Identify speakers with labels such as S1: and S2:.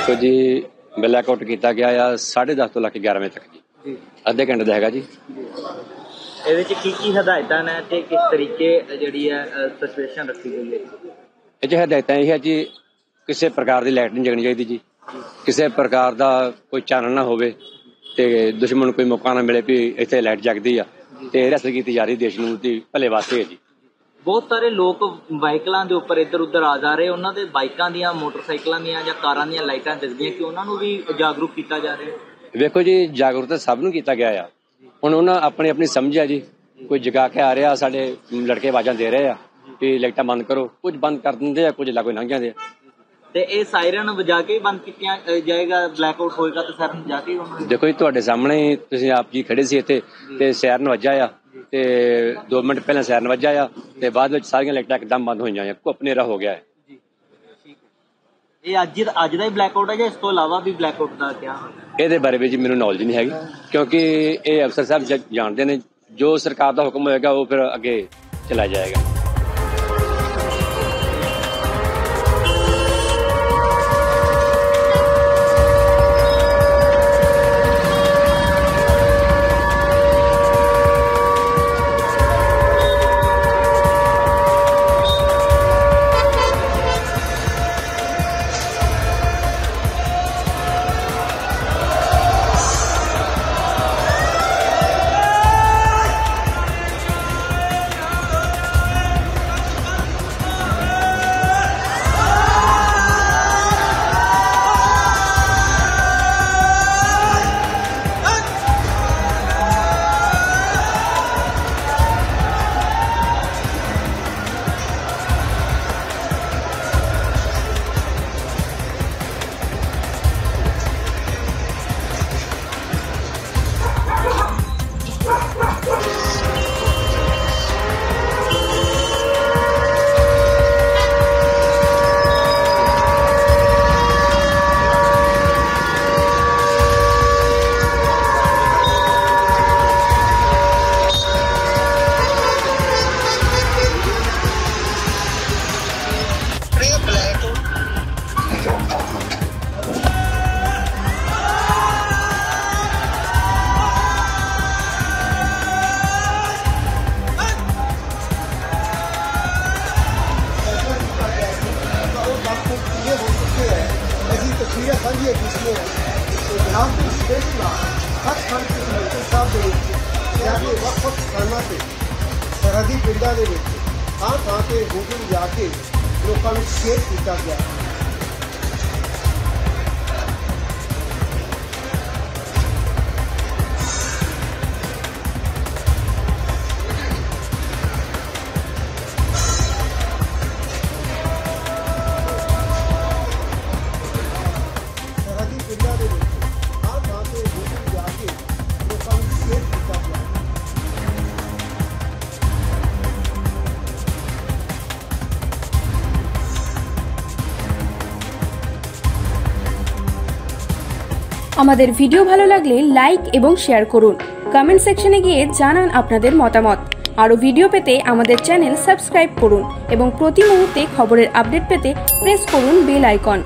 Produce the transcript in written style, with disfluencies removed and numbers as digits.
S1: देखो जी ब्लैकआउट किया गया आ 10:30 तो लैके 11 बजे तक जी अद्धे घंटे का हैगा जी।
S2: ਇਹਦੇ ਚ ਕੀ ਹਦਾਇਤਾਂ ਨੇ ਤੇ ਕਿਸ ਤਰੀਕੇ ਜਿਹੜੀ ਹੈ ਸਿਚੁਏਸ਼ਨ ਰੱਖੀ ਗਈ ਹੈ?
S1: ਇਹ 'ਚ ਹਦਾਇਤਾਂ ਇਹ ਹੈ ਜੀ ਕਿਸੇ ਪ੍ਰਕਾਰ ਦੀ ਲਾਈਟ ਨਹੀਂ ਜਗਣੀ ਚਾਹੀਦੀ ਜੀ, ਕਿਸੇ ਪ੍ਰਕਾਰ ਦਾ ਕੋਈ ਚਾਨਣ ਨਾ ਹੋਵੇ ਤੇ ਦੁਸ਼ਮਣ ਨੂੰ ਕੋਈ ਮੌਕਾ ਨਾ ਮਿਲੇ ਵੀ ਇੱਥੇ ਲਾਈਟ ਜਗਦੀ ਆ ਤੇ ਰਸਲ ਕੀਤੀ ਜਾ ਰਹੀ ਦੇਸ਼ ਨੂੰ ਦੀ ਭਲੇ ਵਾਸਤੇ ਹੈ ਜੀ।
S2: ਬਹੁਤ ਸਾਰੇ ਲੋਕ ਬਾਈਕਾਂ ਦੇ ਉੱਪਰ ਇੱਧਰ ਉੱਧਰ ਆ ਜਾ ਰਹੇ, ਉਹਨਾਂ ਦੇ ਬਾਈਕਾਂ ਦੀਆਂ ਮੋਟਰਸਾਈਕਲਾਂ ਦੀਆਂ ਜਾਂ ਕਾਰਾਂ ਦੀਆਂ ਲਾਈਟਾਂ ਦਿਖਦੀਆਂ ਕਿ ਉਹਨਾਂ ਨੂੰ ਵੀ ਜਾਗਰੂਕ ਕੀਤਾ ਜਾ ਰਿਹਾ?
S1: ਵੇਖੋ ਜੀ ਜਾਗਰੂਕਤਾ ਸਭ ਨੂੰ ਕੀਤਾ ਗਿਆ ਆ, ਹੁਣ ਉਹਨਾਂ ਆਪਣੀ ਆਪਣੀ ਸਮਝ ਆ ਜੀ। ਕੋਈ ਜਗਾ ਕੇ ਆ ਰਿਹਾ, ਸਾਡੇ ਲੜਕੇ ਆਵਾਜ਼ਾਂ ਦੇ ਰਹੇ ਆ ਵੀ ਲਾਈਟਾਂ ਬੰਦ ਕਰੋ, ਕੁਝ ਬੰਦ ਕਰ ਦਿੰਦੇ ਆ, ਕੁਝ ਲਾਗੋਂ ਲੰਘ ਜਾਂਦੇ ਆ।
S2: ਤੇ ਇਹ ਸਾਇਰਨ ਵਜਾ ਕੇ ਬੰਦ ਕੀਤਾ ਜਾਏਗਾ? ਬਲੈਕਆਊਟ ਹੋਏਗਾ ਤਾਂ ਸਾਇਰਨ ਵਜਾ ਕੇ?
S1: ਦੇਖੋ ਜੀ ਤੁਹਾਡੇ ਸਾਹਮਣੇ ਤੁਸੀਂ ਆਪ ਜੀ ਖੜੇ ਸੀ ਇੱਥੇ ਤੇ ਸਾਇਰਨ ਵੱਜਾ ਆ ਤੇ 2 ਮਿੰਟ ਪਹਿਲਾਂ ਸਾਇਰਨ ਵੱਜਾ ਆ ਤੇ ਬਾਅਦ ਵਿੱਚ ਸਾਰੀਆਂ ਲਾਈਟਾਂ ਇੱਕਦਮ ਬੰਦ ਹੋਈਆਂ ਆ, ਘੁੱਪ ਹਨੇਰਾ ਹੋ ਗਿਆ ਹੈ। ਇਹ
S2: ਅੱਜ ਦਾ ਹੀ ਬਲੈਕਆਊਟ ਹੈ ਜਾਂ ਇਸ ਤੋਂ ਇਲਾਵਾ ਵੀ ਬਲੈਕਆਊਟ ਦਾ ਕਿਆ?
S1: ਇਹਦੇ ਬਾਰੇ ਵਿੱਚ ਮੈਨੂੰ ਨੌਲੇਜ ਨਹੀਂ ਹੈਗੀ ਕਿਉਂਕਿ ਇਹ ਅਫਸਰ ਸਾਹਿਬ ਜਾਣਦੇ ਨੇ, ਜੋ ਸਰਕਾਰ ਦਾ ਹੁਕਮ ਹੋਏਗਾ ਉਹ ਫਿਰ ਅੱਗੇ ਚਲਾਇਆ ਜਾਏਗਾ।
S3: सरहदी पिंडा के थां थां से वोटिंग जाके लोगों को शेयर किया गया। सरहदी पिंडा के थां थां से वोटिंग जाके लोगों को शेयर किया गया।
S4: আমাদের ভিডিও ভালো লাগলে লাইক এবং শেয়ার করুন, কমেন্ট সেকশনে গিয়ে জানান আপনাদের মতামত। আরও ভিডিও পেতে আমাদের চ্যানেল সাবস্ক্রাইব করুন এবং প্রতি মুহূর্তে খবরের আপডেট পেতে প্রেস করুন বেল আইকন।